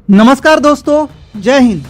नमस्कार दोस्तों, जय हिंद।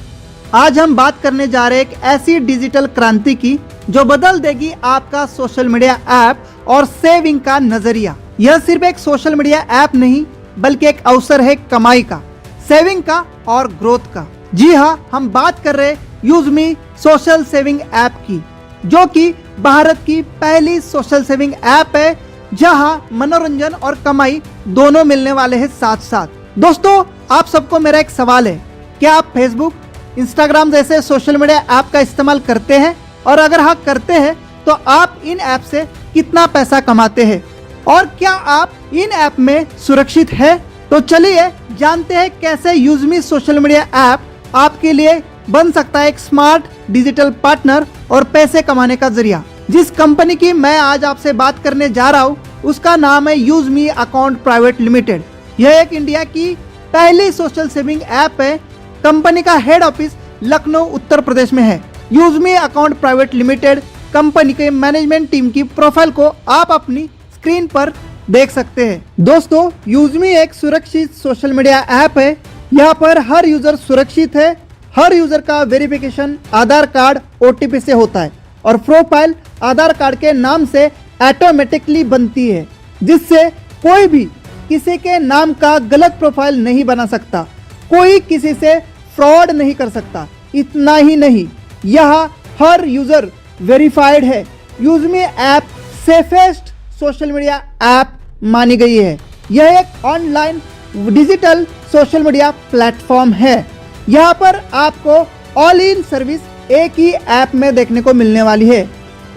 आज हम बात करने जा रहे हैं एक ऐसी डिजिटल क्रांति की जो बदल देगी आपका सोशल मीडिया ऐप और सेविंग का नजरिया। यह सिर्फ एक सोशल मीडिया ऐप नहीं बल्कि एक अवसर है कमाई का, सेविंग का और ग्रोथ का। जी हाँ, हम बात कर रहे यूजमी सोशल सेविंग ऐप की, जो कि भारत की पहली सोशल सेविंग ऐप है जहां मनोरंजन और कमाई दोनों मिलने वाले हैं साथ साथ। दोस्तों, आप सबको मेरा एक सवाल है, क्या आप फेसबुक, इंस्टाग्राम जैसे सोशल मीडिया ऐप का इस्तेमाल करते हैं? और अगर हाँ करते हैं तो आप इन ऐप से कितना पैसा कमाते हैं और क्या आप इन ऐप में सुरक्षित है? तो चलिए जानते हैं कैसे यूजमी सोशल मीडिया ऐप आपके लिए बन सकता है एक स्मार्ट डिजिटल पार्टनर और पैसे कमाने का जरिया। जिस कंपनी की मैं आज आपसे बात करने जा रहा हूँ उसका नाम है यूजमी अकाउंट प्राइवेट लिमिटेड। यह एक इंडिया की पहली सोशल सेविंग ऐप है। कंपनी का हेड ऑफिस लखनऊ उत्तर प्रदेश में है। यूजमी अकाउंट प्राइवेट लिमिटेड कंपनी के मैनेजमेंट टीम की प्रोफाइल को आप अपनी स्क्रीन पर देख सकते हैं। दोस्तों, यूजमी एक सुरक्षित सोशल मीडिया ऐप है। यहाँ पर हर यूजर सुरक्षित है। हर यूजर का वेरिफिकेशन आधार कार्ड OTP से होता है और प्रोफाइल आधार कार्ड के नाम से ऑटोमेटिकली बनती है, जिससे कोई भी किसी के नाम का गलत प्रोफाइल नहीं बना सकता, कोई किसी से फ्रॉड नहीं कर सकता। इतना ही नहीं, यहाँ हर यूजर वेरीफाइड है। UseMe app safest social media app मानी गई है। यह एक online digital social media platform है। यहाँ पर आपको ऑल इन सर्विस एक ही ऐप में देखने को मिलने वाली है।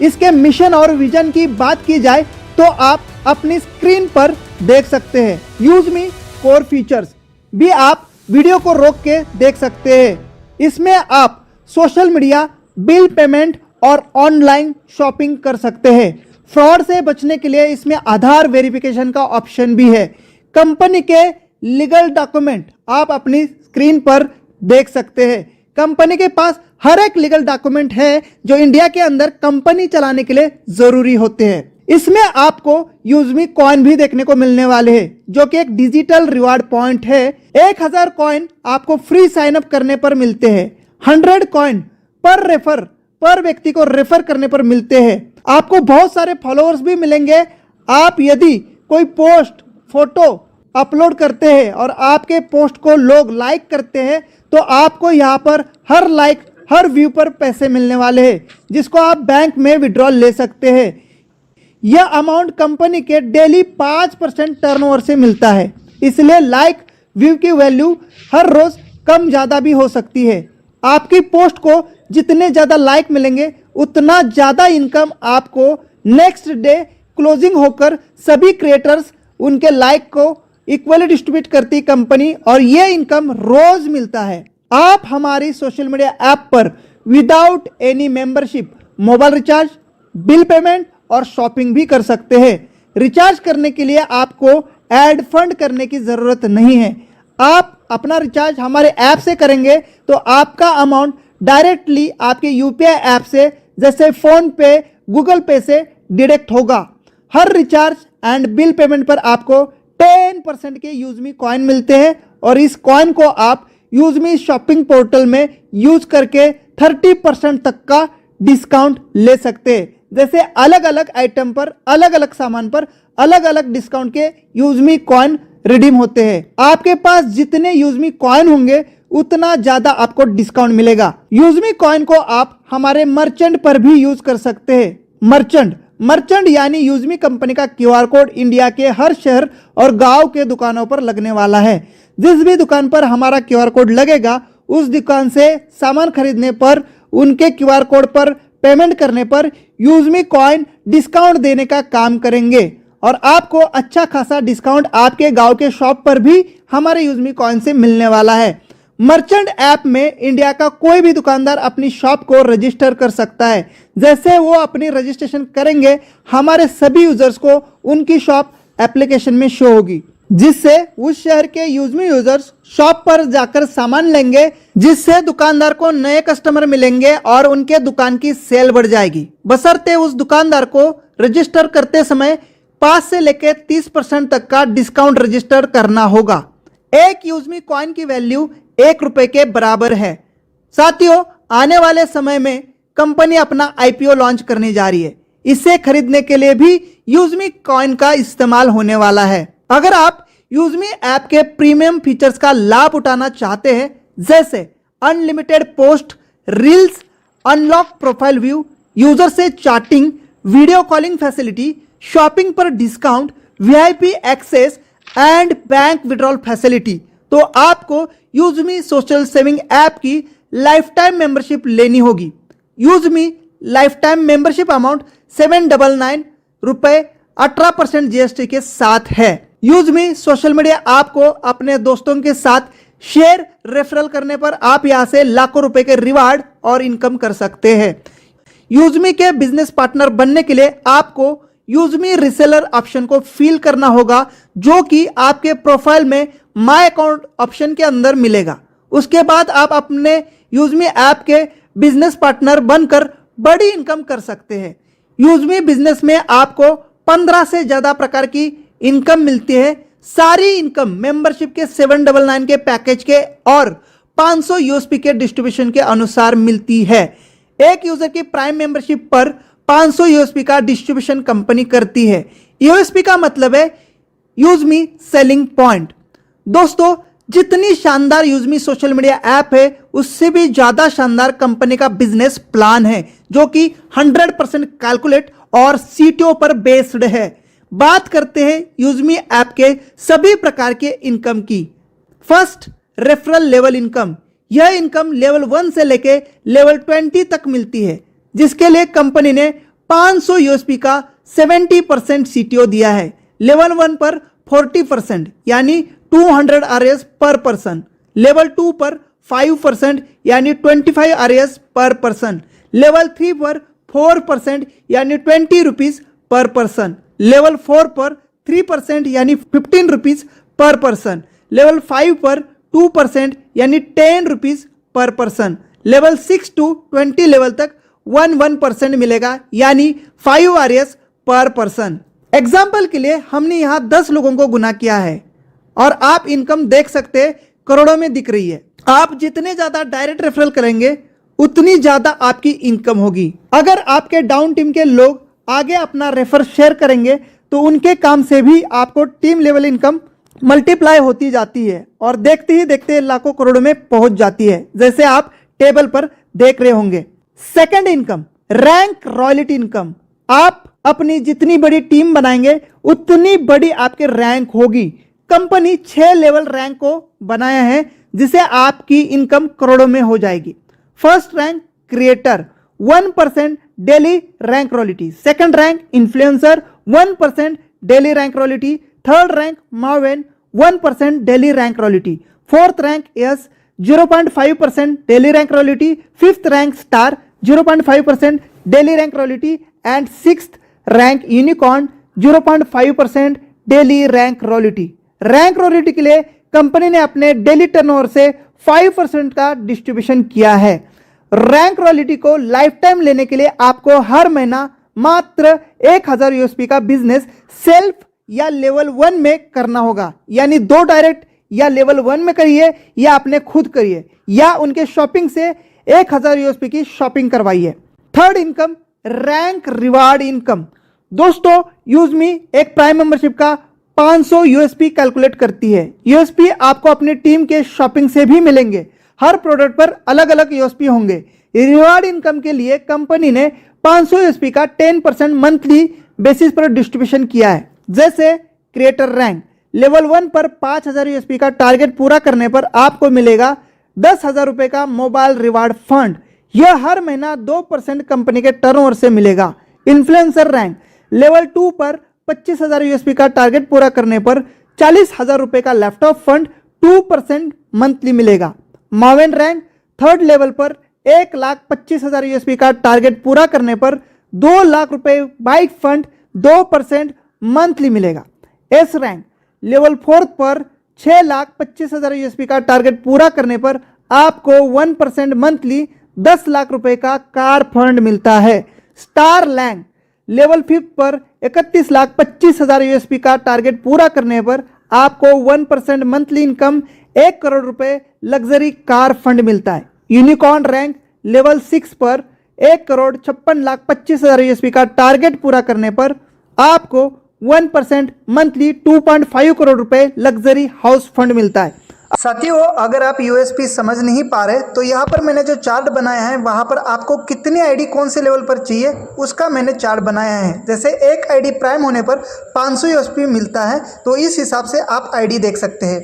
इसके मिशन और विजन की बात की जाए तो आप अपनी स्क्रीन पर देख सकते हैं। यूजमी कोर फीचर्स भी आप वीडियो को रोक के देख सकते हैं। इसमें आप सोशल मीडिया, बिल पेमेंट और ऑनलाइन शॉपिंग कर सकते हैं। फ्रॉड से बचने के लिए इसमें आधार वेरिफिकेशन का ऑप्शन भी है। कंपनी के लीगल डॉक्यूमेंट आप अपनी स्क्रीन पर देख सकते हैं। कंपनी के पास हर एक लीगल डॉक्यूमेंट है जो इंडिया के अंदर कंपनी चलाने के लिए जरूरी होते हैं। इसमें आपको यूजमी कॉइन भी देखने को मिलने वाले हैं, जो कि एक डिजिटल रिवार्ड पॉइंट है। 1000 कॉइन आपको फ्री साइन अप करने पर मिलते हैं। 100 कॉइन पर व्यक्ति को रेफर करने पर मिलते हैं। आपको बहुत सारे फॉलोअर्स भी मिलेंगे। आप यदि कोई पोस्ट, फोटो अपलोड करते हैं और आपके पोस्ट को लोग लाइक करते हैं तो आपको यहाँ पर हर लाइक, हर व्यू पर पैसे मिलने वाले हैं, जिसको आप बैंक में विड्रॉल ले सकते हैं। यह अमाउंट कंपनी के डेली 5% टर्नओवर से मिलता है, इसलिए लाइक, व्यू की वैल्यू हर रोज कम ज़्यादा भी हो सकती है। आपकी पोस्ट को जितने ज़्यादा लाइक मिलेंगे उतना ज़्यादा इनकम आपको नेक्स्ट डे क्लोजिंग होकर सभी क्रिएटर्स उनके लाइक को इक्वली डिस्ट्रीब्यूट करती कंपनी, और ये इनकम रोज मिलता है। आप हमारी सोशल मीडिया ऐप पर without any membership mobile recharge, bill payment और शॉपिंग भी कर सकते हैं। रिचार्ज करने के लिए आपको एड फंड करने की ज़रूरत नहीं है। आप अपना रिचार्ज हमारे ऐप से करेंगे तो आपका अमाउंट डायरेक्टली आपके UPI ऐप से, जैसे फोन पे, गूगल पे से डिडक्ट होगा। हर रिचार्ज एंड बिल पेमेंट पर आपको 10% के यूजमी कॉइन मिलते हैं और इस कॉइन को आप यूजमी शॉपिंग पोर्टल में यूज करके 30% तक का डिस्काउंट ले सकते हैं। जैसे अलग अलग आइटम पर, अलग अलग सामान पर अलग अलग डिस्काउंट के यूजमी कॉइन रिडीम होते हैं। आपके पास जितने यूजमी कॉइन होंगे उतना ज्यादा आपको डिस्काउंट मिलेगा। यूजमी कॉइन को आप हमारे मर्चेंट पर भी यूज कर सकते हैं। मर्चेंट यानी यूजमी कंपनी का QR कोड इंडिया के हर शहर और गांव के दुकानों पर लगने वाला है। जिस भी दुकान पर हमारा QR कोड लगेगा उस दुकान से सामान खरीदने पर, उनके QR कोड पर पेमेंट करने पर यूजमी कॉइन डिस्काउंट देने का काम करेंगे और आपको अच्छा खासा डिस्काउंट आपके गांव के शॉप पर भी हमारे यूजमी कॉइन से मिलने वाला है। मर्चेंट ऐप में इंडिया का कोई भी दुकानदार अपनी शॉप को रजिस्टर कर सकता है। जैसे वो अपनी रजिस्ट्रेशन करेंगे, हमारे सभी यूजर्स को उनकी शॉप एप्लीकेशन में शो होगी, जिससे उस शहर के यूजमी यूजर्स शॉप पर जाकर सामान लेंगे, जिससे दुकानदार को नए कस्टमर मिलेंगे और उनके दुकान की सेल बढ़ जाएगी। बशर्ते उस दुकानदार को रजिस्टर करते समय 5 से लेकर 30% तक का डिस्काउंट रजिस्टर करना होगा। एक यूजमी कॉइन की वैल्यू 1 रुपए के बराबर है। साथियों, आने वाले समय में कंपनी अपना आईपीओ लॉन्च करने जा रही है। इसे खरीदने के लिए भी यूजमी कॉइन का इस्तेमाल होने वाला है। अगर आप यूजमी ऐप के प्रीमियम फीचर्स का लाभ उठाना चाहते हैं, जैसे unlimited post, reels, unlock profile view, user से chatting, video calling facility, shopping पर discount, VIP access and bank withdrawal facility, तो आपको यूजमी सोशल सेविंग ऐप की लाइफ टाइम मेंबरशिप लेनी होगी। UseMe lifetime membership amount 799 रुपए 18% GST के साथ है। यूजमी सोशल मीडिया ऐप को अपने दोस्तों के साथ शेयर, रेफरल करने पर आप यहां से लाखों रुपए के रिवार्ड और इनकम कर सकते हैं। यूजमी के बिजनेस पार्टनर बनने के लिए आपको यूजमी रिसेलर ऑप्शन को फिल करना होगा, जो कि आपके प्रोफाइल में माय अकाउंट ऑप्शन के अंदर मिलेगा। उसके बाद आप अपने यूजमी ऐप के बिजनेस पार्टनर बनकर बड़ी इनकम कर सकते हैं। यूजमी बिजनेस में आपको 15 से ज्यादा प्रकार की इनकम मिलती है। सारी इनकम मेंबरशिप के 799 के पैकेज के और 500 यूएसपी के डिस्ट्रीब्यूशन के अनुसार मिलती है। एक यूजर की प्राइम मेंबरशिप पर 500 यूएसपी का डिस्ट्रीब्यूशन कंपनी करती है। यूएसपी का मतलब है यूजमी सेलिंग पॉइंट। दोस्तों, जितनी शानदार यूजमी सोशल मीडिया ऐप है, उससे भी ज्यादा शानदार कंपनी का बिजनेस प्लान है, जो कि 100% कैलकुलेट और सीटीओ पर बेस्ड है। बात करते हैं यूजमी ऐप के सभी प्रकार के इनकम की। First, referral level income. यह इनकम लेवल 1 से लेके लेवल 20 तक मिलती है, जिसके लिए कंपनी ने 500 यूएसपी का 70% सीटीओ दिया है। लेवल 1 पर 40% यानी 200 आरएस पर पर्सन, लेवल 2 पर 5% यानी 25 आरएस पर पर्सन, लेवल 3 पर 4% यानी 20 रुपीज पर पर्सन, लेवल 4 पर 3% यानी 15 रुपीज पर पर्सन, लेवल 5 पर 2% यानी 10 rupees per person, level 6 to 20 level तक 1% मिलेगा यानी 5 आरएस पर पर्सन। एग्जाम्पल के लिए हमने यहां 10 लोगों को गुना किया है और आप इनकम देख सकते हैं, करोड़ों में दिख रही है। आप जितने ज्यादा डायरेक्ट रेफरल करेंगे, उतनी ज्यादा आपकी इनकम होगी। अगर आपके डाउन टीम के लोग आगे अपना रेफर शेयर करेंगे, तो उनके काम से भी आपको टीम लेवल इनकम मल्टीप्लाई होती जाती है और देखते ही देखते लाखों करोड़ों में पहुंच जाती है, जैसे आप टेबल पर देख रहे होंगे। Second income, rank royalty income. आप अपनी जितनी बड़ी टीम बनाएंगे, उतनी बड़ी आपकी रैंक होगी। कंपनी 6 लेवल रैंक को बनाया है, जिसे आपकी इनकम करोड़ों में हो जाएगी। First rank creator, 1% daily rank royalty. Second rank influencer, 1% daily rank royalty. Third rank Maven, 1% daily rank royalty. Fourth rank yes, 0.5% daily rank royalty. Fifth rank star, 0.5% daily rank royalty and sixth rank unicorn, 0.5% daily rank royalty. Rank royalty के लिए company ने अपने daily turnover से 5% का distribution किया है। Rank royalty को life time लेने के लिए आपको हर महीना मात्र 1000 यूएसपी का बिजनेस सेल्फ या लेवल 1 में करना होगा, यानी 2 डायरेक्ट या लेवल 1 में करिए या अपने खुद करिए या उनके शॉपिंग से 1000 यूएसपी की शॉपिंग करवाइए। Third income, rank reward income. दोस्तों, यूजमी एक प्राइम मेंबरशिप का 500 यूएसपी कैलकुलेट करती है। यूएसपी आपको अपनी टीम के शॉपिंग से भी मिलेंगे। हर प्रोडक्ट पर अलग अलग यूएसपी होंगे। रिवार्ड इनकम के लिए कंपनी ने 500 यूएसपी का 10% मंथली बेसिस पर डिस्ट्रीब्यूशन किया है। जैसे क्रिएटर रैंक, लेवल 1 पर 5000 यूएसपी का टारगेट पूरा करने पर आपको मिलेगा 10,000 रुपए का मोबाइल रिवार्ड फंड। यह हर महीना 2% कंपनी के टर्नओवर से मिलेगा। इन्फ्लुएंसर रैंक, लेवल 2 पर 25,000 यूएसपी का टारगेट पूरा करने पर 40,000 रुपए का लैपटॉप फंड 2% मंथली मिलेगा। मावेन रैंक, थर्ड लेवल पर 1,25,000 यूएसपी का टारगेट पूरा करने पर 2 लाख रुपए बाइक फंड 2% मंथली मिलेगा। एस रैंक, लेवल 4 पर 6,25,000 यूएसपी का टारगेट पूरा करने पर आपको 1% मंथली 10 लाख रुपए का कार फंड मिलता है। स्टार रैंक, लेवल 5 पर 31,25,000 यूएसपी का टारगेट पूरा करने पर आपको 1% मंथली इनकम 1 करोड़ रुपए लग्जरी कार फंड मिलता है। यूनिकॉर्न रैंक लेवल 6 पर 1,56,25,000 यूएसपी का टारगेट पूरा करने पर आपको 1% मंथली 2.5 करोड़ रुपए लग्जरी हाउस फंड मिलता है। साथियों, अगर आप यूएसपी समझ नहीं पा रहे तो यहाँ पर मैंने जो चार्ट बनाया है वहाँ पर आपको कितनी आईडी कौन से लेवल पर चाहिए उसका मैंने चार्ट बनाया है। जैसे एक आईडी प्राइम होने पर 500 यूएसपी मिलता है, तो इस हिसाब से आप आईडी देख सकते हैं।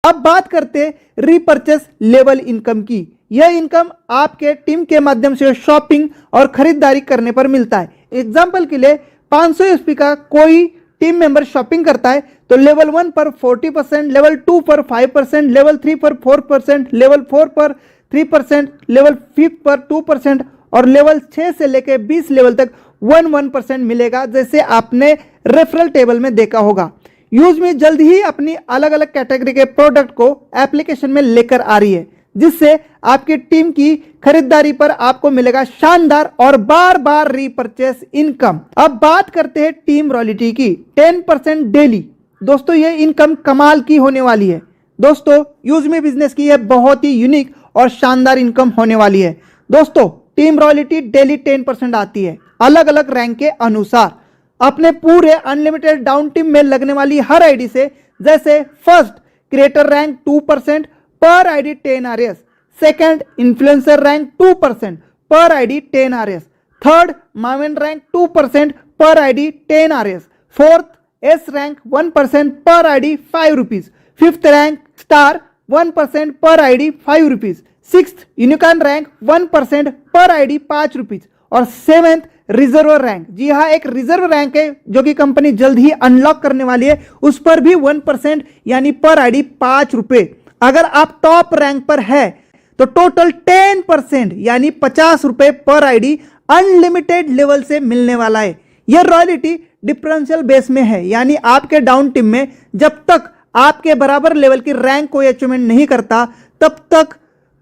अब बात करते हैं रीपर्चेस लेवल इनकम की। यह इनकम आपके टीम के माध्यम से शॉपिंग और खरीदारी करने पर मिलता है। एग्जाम्पल के लिए 500 यूएसपी का कोई टीम मेंबर शॉपिंग करता है तो लेवल 1 पर 40%, लेवल 2 पर 5%, लेवल 3 पर 4%, लेवल 4 पर 3%, लेवल 5 पर 2% और लेवल 6 से लेकर 20 लेवल तक 1% मिलेगा, जैसे आपने रेफरल टेबल में देखा होगा। यूजमी जल्द ही अपनी अलग अलग कैटेगरी के प्रोडक्ट को एप्लीकेशन में लेकर आ रही है, जिससे आपकी टीम की खरीदारी पर आपको मिलेगा शानदार और बार बार रीपर्चेस इनकम। अब बात करते हैं टीम रॉयल्टी की। 10% डेली। दोस्तों, ये इनकम कमाल की होने वाली है। दोस्तों, यूजमी बिजनेस की यह बहुत ही यूनिक और शानदार इनकम होने वाली है। दोस्तों, टीम रॉयल्टी डेली 10% आती है अलग अलग रैंक के अनुसार अपने पूरे अनलिमिटेड डाउन टीम में लगने वाली हर आईडी से। जैसे फर्स्ट क्रिएटर रैंक 2% पर ID 10 RS, second influencer rank 2% पर ID 10 RS, third Maven rank 2% पर ID 10 RS, fourth S rank 1% पर ID 5 rupees, fifth rank star 1% पर ID 5 rupees, sixth unicorn rank 1% पर आईडी 5 रुपीज और seventh reserve rank. जी हाँ, एक reserve rank है जो कि कंपनी जल्द ही अनलॉक करने वाली है, उस पर भी 1% यानी पर आईडी 5 रुपए। अगर आप टॉप रैंक पर है तो टोटल 10% यानी 50 रुपए पर आईडी अनलिमिटेड लेवल से मिलने वाला है। यह रॉयल्टी डिफरेंशियल बेस में है, यानी आपके डाउन टीम में जब तक आपके बराबर लेवल की रैंक कोई अचीवमेंट नहीं करता तब तक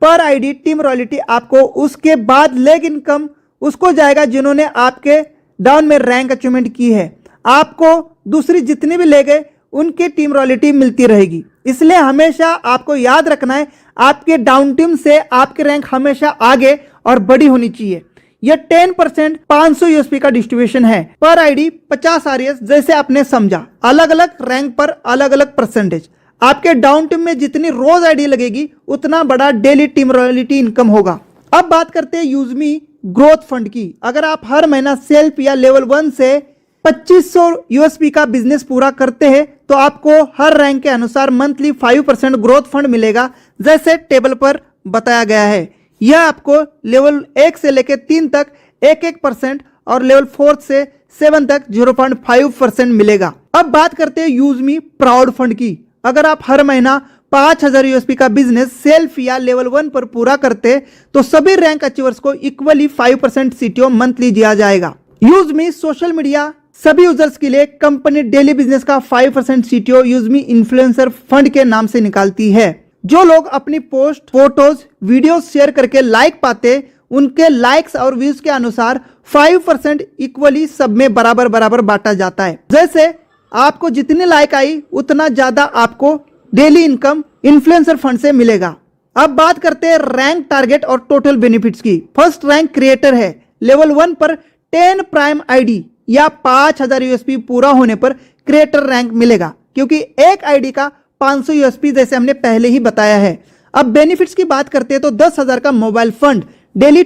पर आईडी टीम रॉयल्टी आपको, उसके बाद लेग इनकम उसको जाएगा जिन्होंने आपके डाउन में रैंक अचीवमेंट की है। आपको दूसरी जितनी भी लेग है उनकी टीम रॉयल्टी मिलती रहेगी। इसलिए हमेशा आपको याद रखना है, आपके डाउन टीम से आपकी रैंक हमेशा आगे और बड़ी होनी चाहिए। यह 10% 500 यूएसपी का डिस्ट्रीब्यूशन है पर आईडी 50 RS, जैसे आपने समझा। अलग अलग रैंक पर अलग अलग परसेंटेज। आपके डाउन टीम में जितनी रोज आईडी लगेगी उतना बड़ा डेली टीम रॉयल्टी इनकम होगा। अब बात करते हैं यूजमी ग्रोथ फंड की। अगर आप हर महीना सेल्फ या लेवल 1 से 2500 यूएसपी का बिजनेस पूरा करते हैं तो आपको हर रैंक के अनुसार मंथली 5% ग्रोथ फंड मिलेगा, जैसे टेबल पर बताया गया है। यह आपको लेवल 1 से लेकर 3 तक 1% और लेवल 4 से 7 तक 0.5% मिलेगा। अब बात करते हैं यूजमी प्राउड फंड की। अगर आप हर महीना 5000 यूएसपी का बिजनेस सेल्फ या लेवल 1 पर पूरा करते तो सभी रैंक अचीवर्स को इक्वली 5% सीटीओ मंथली दिया जाएगा। यूजमी सोशल मीडिया सभी यूजर्स के लिए कंपनी डेली बिजनेस का 5% सीटीओ यूजमी इन्फ्लुएंसर फंड के नाम से निकालती है। जो लोग अपनी पोस्ट, फोटोज, वीडियो शेयर करके लाइक पाते, उनके लाइक्स और व्यूज के अनुसार 5% इक्वली सब में बराबर बराबर बांटा जाता है। जैसे आपको जितनी लाइक आई उतना ज्यादा आपको डेली इनकम इन्फ्लुएंसर फंड से मिलेगा। अब बात करते हैं रैंक टारगेट और टोटल बेनिफिट्स की। फर्स्ट रैंक क्रिएटर है। लेवल 1 पर 10 प्राइम आईडी या 5000 यूएसपी पूरा होने पर क्रिएटर रैंक मिलेगा, क्योंकि एक आईडी का 500 यूएसपी, जैसे हमने पहले ही बताया है। अब बेनिफिट्स की बात करते हैं तो 10,000 का mobile fund daily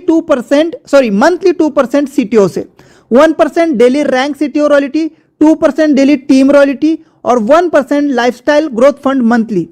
monthly 2% CTO से, 1% daily rank CTO royalty, 2% daily team royalty और 1% lifestyle growth fund monthly.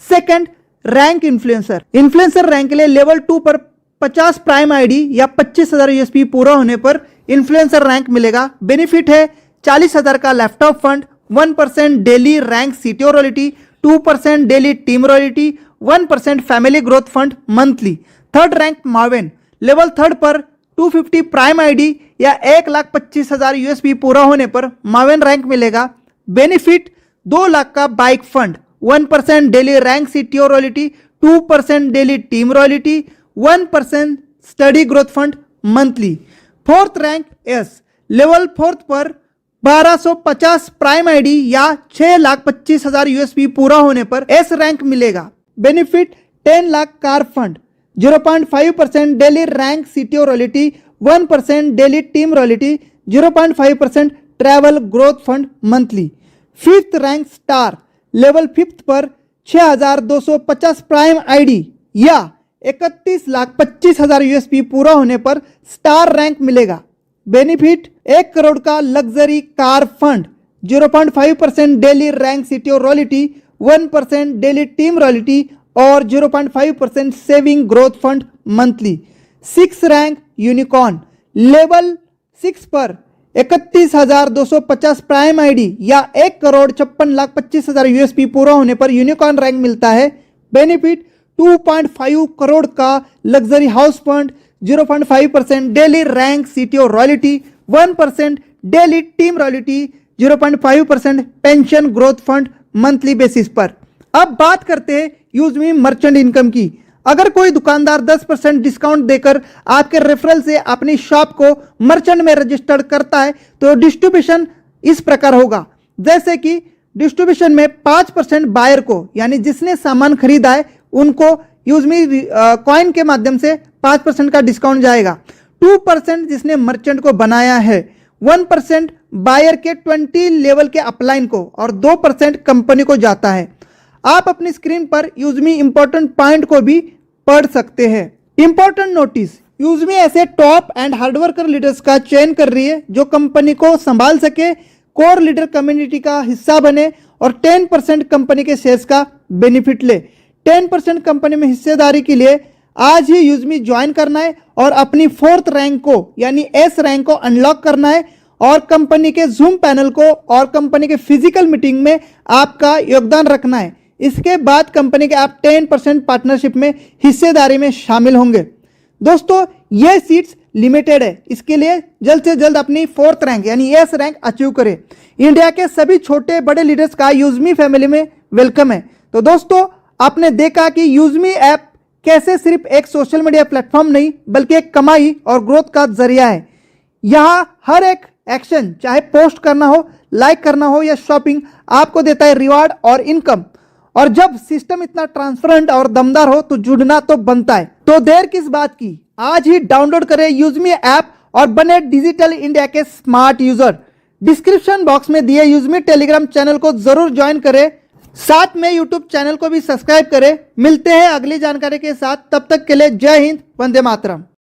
Second rank influencer rank के लिए लेवल 2 पर 50 प्राइम आईडी या 25,000 यूएसपी पूरा होने पर इन्फ्लुएंसर रैंक मिलेगा। बेनिफिट है 40,000 का laptop fund, 1% daily rank CTO royalty, 2% daily team royalty, 1% family growth fund monthly. Third rank Maven, level 3 पर 250 प्राइम आईडी या 1,25,000 यूएसपी पूरा होने पर मावेन रैंक मिलेगा। बेनिफिट 2 लाख का bike fund, 1% daily rank CTO royalty, 2% daily team royalty, 1% study growth fund monthly. Fourth rank S, level 4 पर 1250 prime ID या 6,25,000 USP पूरा होने पर एस रैंक मिलेगा। Benefit 10 lakh car fund, 0.5% daily rank CTO royalty, 1% daily team royalty, 0.5% travel growth fund monthly. Fifth rank star, level fifth पर 6,250 prime ID या 31,25,000 USP पूरा होने पर स्टार रैंक मिलेगा। बेनिफिट 1 करोड़ का luxury car fund, 0.5% daily rank CTO royalty, 1% daily team royalty और 0.5% saving growth fund monthly. 6 rank unicorn, level 6 पर 31,250 prime ID या 1,56,25,000 यूएसपी पूरा होने पर यूनिकॉर्न रैंक मिलता है। बेनिफिट 2.5 करोड़ का luxury house fund, 0.5% daily rank CTO royalty, 1% daily team royalty, 0.5% pension growth fund monthly basis पर। अब बात करते हैं यूजमी मर्चेंट इनकम की। अगर कोई दुकानदार 10% डिस्काउंट देकर आपके रेफरल से अपनी शॉप को मर्चेंट में रजिस्टर्ड करता है तो डिस्ट्रीब्यूशन इस प्रकार होगा। जैसे कि डिस्ट्रीब्यूशन में 5% बायर को, यानी जिसने सामान खरीदा है उनको यूजमी कॉइन के माध्यम से 5% का डिस्काउंट जाएगा। 2% जिसने मर्चेंट को बनाया है, 1% बायर के 20 लेवल के अपलाइन को और 2% कंपनी को जाता है। आप अपनी स्क्रीन पर यूजमी इंपॉर्टेंट पॉइंट को भी पढ़ सकते हैं। इंपॉर्टेंट नोटिस, यूजमी ऐसे टॉप एंड हार्डवर्कर लीडर्स का चयन कर रही है जो कंपनी को संभाल सके, कोर लीडर कम्युनिटी का हिस्सा बने और 10% कंपनी के शेयर्स का बेनिफिट ले। 10% कंपनी में हिस्सेदारी के लिए आज ही यूजमी ज्वाइन करना है और अपनी 4th रैंक को यानी एस रैंक को अनलॉक करना है और कंपनी के जूम पैनल को और कंपनी के फिजिकल मीटिंग में आपका योगदान रखना है। इसके बाद कंपनी के आप 10% पार्टनरशिप में हिस्सेदारी में शामिल होंगे। दोस्तों ये सीट्स लिमिटेड है, इसके लिए जल्द से जल्द अपनी 4th रैंक यानी एस रैंक अचीव करें। इंडिया के सभी छोटे बड़े लीडर्स का यूजमी फैमिली में वेलकम है। तो दोस्तों आपने देखा कि यूजमी ऐप कैसे सिर्फ एक सोशल मीडिया प्लेटफॉर्म नहीं बल्कि एक कमाई और ग्रोथ का जरिया है। यहाँ हर एक एक्शन, चाहे पोस्ट करना हो, लाइक करना हो या शॉपिंग, आपको देता है रिवार्ड और इनकम। और जब सिस्टम इतना ट्रांसपेरेंट और दमदार हो तो जुड़ना तो बनता है। तो देर किस बात की, आज ही डाउनलोड करें यूजमी ऐप और बने डिजिटल इंडिया के स्मार्ट यूजर। डिस्क्रिप्शन बॉक्स में दिए यूजमी टेलीग्राम चैनल को जरूर ज्वाइन करें, साथ में यूट्यूब चैनल को भी सब्सक्राइब करें। मिलते हैं अगली जानकारी के साथ, तब तक के लिए जय हिंद, वंदे मातरम।